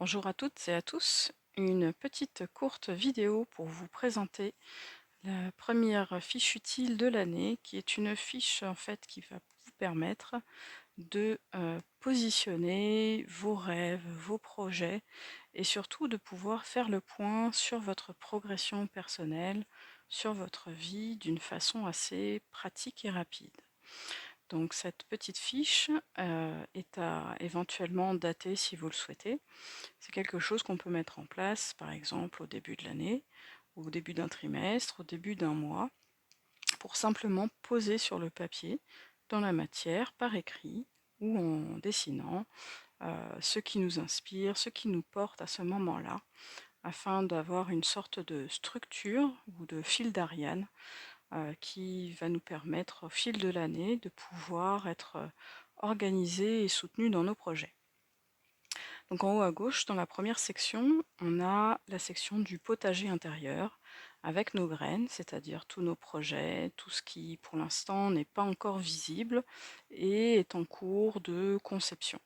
Bonjour à toutes et à tous. Une petite courte vidéo pour vous présenter la première fiche utile de l'année, qui est une fiche en fait qui va vous permettre de positionner vos rêves, vos projets et surtout de pouvoir faire le point sur votre progression personnelle, sur votre vie d'une façon assez pratique et rapide. Donc cette petite fiche est à éventuellement dater si vous le souhaitez. C'est quelque chose qu'on peut mettre en place, par exemple, au début de l'année, au début d'un trimestre, au début d'un mois, pour simplement poser sur le papier, dans la matière, par écrit ou en dessinant, ce qui nous inspire, ce qui nous porte à ce moment-là, afin d'avoir une sorte de structure ou de fil d'Ariane qui va nous permettre, au fil de l'année, de pouvoir être organisés et soutenus dans nos projets. Donc en haut à gauche, dans la première section, on a la section du potager intérieur avec nos graines, c'est-à-dire tous nos projets, tout ce qui pour l'instant n'est pas encore visible et est en cours de conception.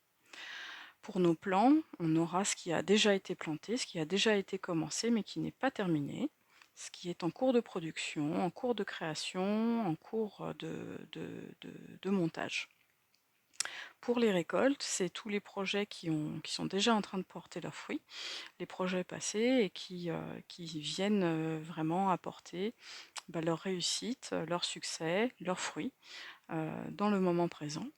Pour nos plants, on aura ce qui a déjà été planté, ce qui a déjà été commencé mais qui n'est pas terminé, ce qui est en cours de production, en cours de création, en cours de montage. Pour les récoltes, c'est tous les projets qui sont déjà en train de porter leurs fruits, les projets passés et qui viennent vraiment apporter leur réussite, leur succès, leurs fruits dans le moment présent.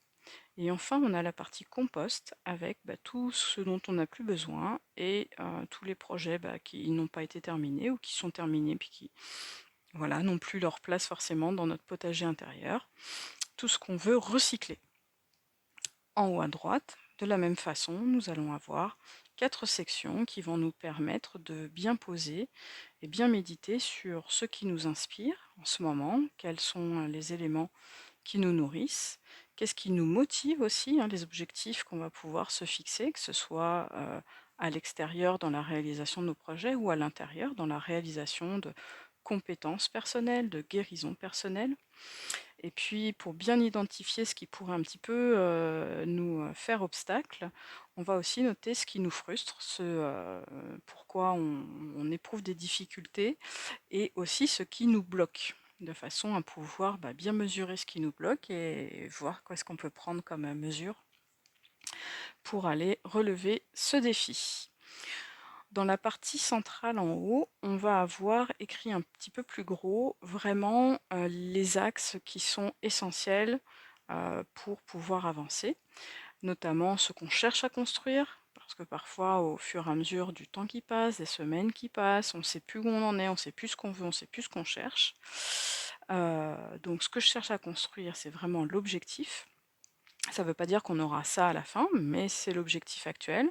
Et enfin, on a la partie compost avec tout ce dont on n'a plus besoin et tous les projets qui n'ont pas été terminés ou qui sont terminés puis qui voilà, n'ont plus leur place forcément dans notre potager intérieur. Tout ce qu'on veut recycler. En haut à droite, de la même façon, nous allons avoir 4 sections qui vont nous permettre de bien poser et bien méditer sur ce qui nous inspire en ce moment, quels sont les éléments qui nous nourrissent, qu'est-ce qui nous motive aussi, les objectifs qu'on va pouvoir se fixer, que ce soit à l'extérieur dans la réalisation de nos projets ou à l'intérieur dans la réalisation de compétences personnelles, de guérison personnelle. Et puis pour bien identifier ce qui pourrait un petit peu, nous, faire obstacle, on va aussi noter ce qui nous frustre, pourquoi on éprouve des difficultés et aussi ce qui nous bloque, de façon à pouvoir, bien mesurer ce qui nous bloque et voir qu'est-ce qu'on peut prendre comme, mesure pour aller relever ce défi. Dans la partie centrale en haut, on va avoir écrit un petit peu plus gros, vraiment, les axes qui sont essentiels, pour pouvoir avancer, notamment ce qu'on cherche à construire, parce que parfois, au fur et à mesure du temps qui passe, des semaines qui passent, on ne sait plus où on en est, on ne sait plus ce qu'on veut, on ne sait plus ce qu'on cherche. Donc ce que je cherche à construire, c'est vraiment l'objectif. Ça ne veut pas dire qu'on aura ça à la fin, mais c'est l'objectif actuel.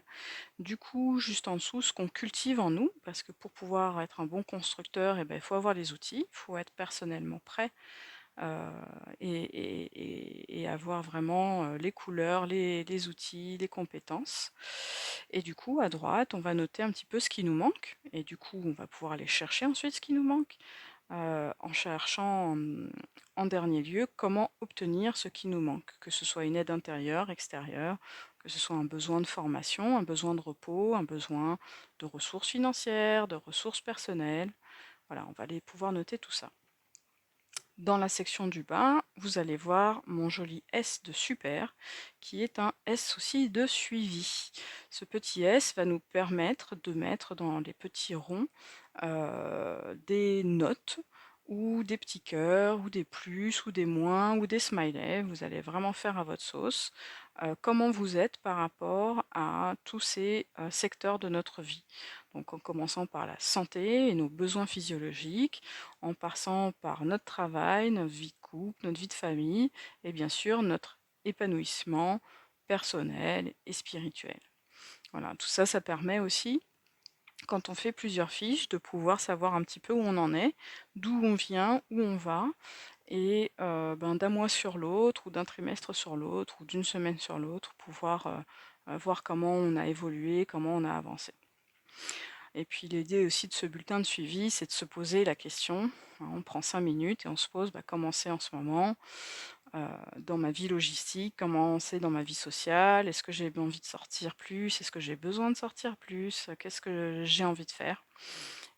Du coup, juste en dessous, ce qu'on cultive en nous, parce que pour pouvoir être un bon constructeur, il faut avoir les outils, il faut être personnellement prêt euh, et avoir vraiment les couleurs, les outils, les compétences. Et du coup, à droite, on va noter un petit peu ce qui nous manque, et du coup, on va pouvoir aller chercher ensuite ce qui nous manque, en cherchant en dernier lieu comment obtenir ce qui nous manque, que ce soit une aide intérieure, extérieure, que ce soit un besoin de formation, un besoin de repos, un besoin de ressources financières, de ressources personnelles. Voilà, on va aller pouvoir noter tout ça. Dans la section du bas, vous allez voir mon joli S de super, qui est un S aussi de suivi. Ce petit S va nous permettre de mettre dans les petits ronds des notes ou des petits cœurs ou des plus ou des moins ou des smileys. Vous allez vraiment faire à votre sauce comment vous êtes par rapport à tous ces secteurs de notre vie. Donc en commençant par la santé et nos besoins physiologiques, en passant par notre travail, notre vie de couple, notre vie de famille et bien sûr notre épanouissement personnel et spirituel. Voilà, tout ça, ça permet aussi, quand on fait plusieurs fiches, de pouvoir savoir un petit peu où on en est, d'où on vient, où on va, et d'un mois sur l'autre, ou d'un trimestre sur l'autre, ou d'une semaine sur l'autre, pouvoir voir comment on a évolué, comment on a avancé. Et puis l'idée aussi de ce bulletin de suivi, c'est de se poser la question, on prend 5 minutes et on se pose comment c'est en ce moment, dans ma vie logistique, comment c'est dans ma vie sociale, est-ce que j'ai envie de sortir plus, est-ce que j'ai besoin de sortir plus, qu'est-ce que j'ai envie de faire?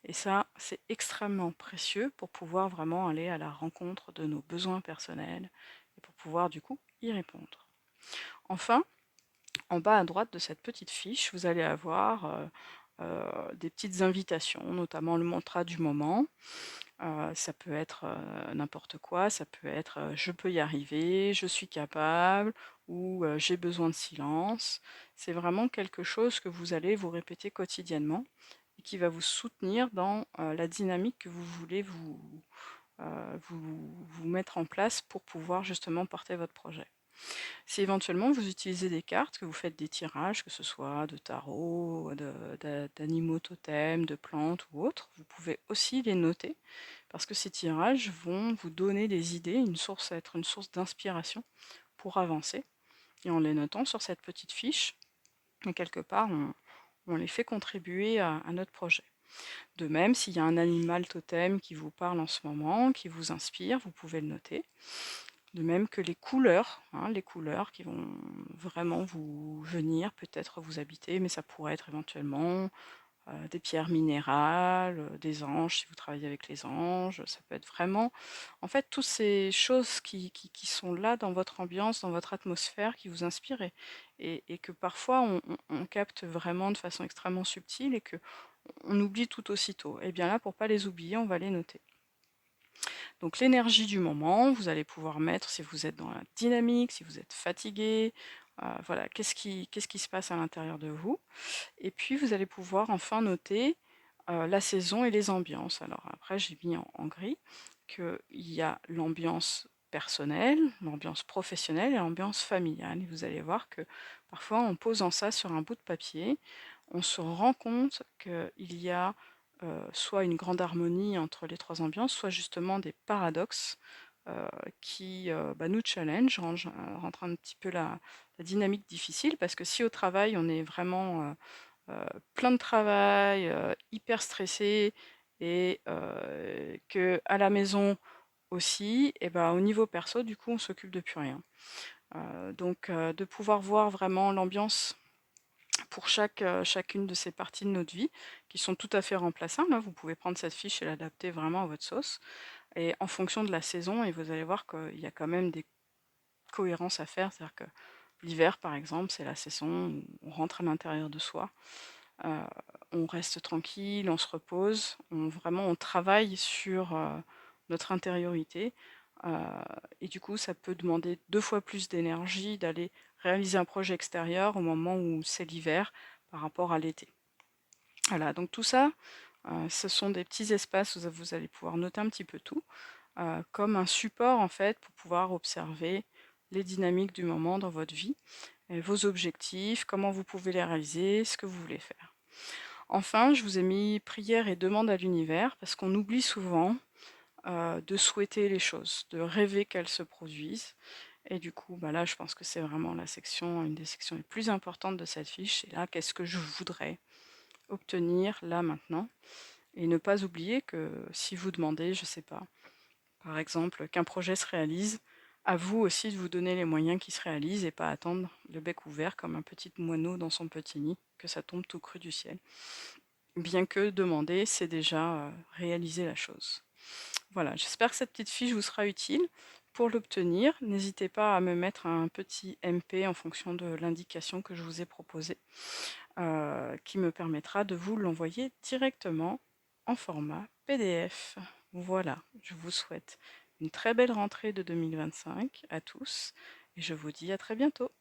Et ça, c'est extrêmement précieux pour pouvoir vraiment aller à la rencontre de nos besoins personnels et pour pouvoir du coup y répondre. Enfin, en bas à droite de cette petite fiche, vous allez avoir des petites invitations, notamment le mantra du moment. Ça peut être n'importe quoi, ça peut être je peux y arriver, je suis capable ou j'ai besoin de silence. C'est vraiment quelque chose que vous allez vous répéter quotidiennement et qui va vous soutenir dans la dynamique que vous voulez vous mettre en place pour pouvoir justement porter votre projet. Si éventuellement vous utilisez des cartes, que vous faites des tirages, que ce soit de tarot, d'animaux totems, de plantes ou autres, vous pouvez aussi les noter parce que ces tirages vont vous donner des idées, être une source d'inspiration pour avancer. Et en les notant sur cette petite fiche, et quelque part, on les fait contribuer à notre projet. De même, s'il y a un animal totem qui vous parle en ce moment, qui vous inspire, vous pouvez le noter. De même que les couleurs qui vont vraiment vous venir, peut-être vous habiter, mais ça pourrait être éventuellement des pierres minérales, des anges si vous travaillez avec les anges, ça peut être vraiment, en fait, toutes ces choses qui sont là dans votre ambiance, dans votre atmosphère, qui vous inspirent et que parfois on capte vraiment de façon extrêmement subtile et que on oublie tout aussitôt. Et bien là, pour pas les oublier, on va les noter. Donc l'énergie du moment, vous allez pouvoir mettre si vous êtes dans la dynamique, si vous êtes fatigué, voilà, qu'est-ce qui se passe à l'intérieur de vous. Et puis vous allez pouvoir enfin noter la saison et les ambiances. Alors après, j'ai mis en gris qu'il y a l'ambiance personnelle, l'ambiance professionnelle et l'ambiance familiale. Et vous allez voir que parfois, en posant ça sur un bout de papier, on se rend compte qu'il y a soit une grande harmonie entre les trois ambiances, soit justement des paradoxes qui nous challenge, rentre un petit peu la dynamique difficile, parce que si au travail on est vraiment plein de travail, hyper stressé et qu'à la maison aussi, et ben, au niveau perso, du coup, on s'occupe de plus rien. Donc de pouvoir voir vraiment l'ambiance pour chacune de ces parties de notre vie, qui sont tout à fait remplaçables, hein. Vous pouvez prendre cette fiche et l'adapter vraiment à votre sauce et en fonction de la saison et vous allez voir qu'il y a quand même des cohérences à faire. C'est-à-dire que l'hiver, par exemple, c'est la saison où on rentre à l'intérieur de soi. Heu, on reste tranquille, on se repose, on travaille sur, notre intériorité, heu et du coup, ça peut demander 2 fois plus d'énergie d'aller réaliser un projet extérieur au moment où c'est l'hiver par rapport à l'été. Voilà, donc tout ça, ce sont des petits espaces où vous allez pouvoir noter un petit peu tout, comme un support en fait pour pouvoir observer les dynamiques du moment dans votre vie et vos objectifs, comment vous pouvez les réaliser, ce que vous voulez faire. Enfin, je vous ai mis prière et demande à l'univers parce qu'on oublie souvent de souhaiter les choses, de rêver qu'elles se produisent. Et du coup, bah là, je pense que c'est vraiment une des sections les plus importantes de cette fiche. C'est là, qu'est-ce que je voudrais obtenir là maintenant? Et ne pas oublier que si vous demandez, je sais pas, par exemple, qu'un projet se réalise, à vous aussi de vous donner les moyens qu'il se réalise et pas attendre le bec ouvert comme un petit moineau dans son petit nid, que ça tombe tout cru du ciel. Bien que demander, c'est déjà réaliser la chose. Voilà, j'espère que cette petite fiche vous sera utile. Pour l'obtenir, n'hésitez pas à me mettre un petit MP en fonction de l'indication que je vous ai proposée, qui me permettra de vous l'envoyer directement en format PDF. Voilà, je vous souhaite une très belle rentrée de 2025 à tous et je vous dis à très bientôt.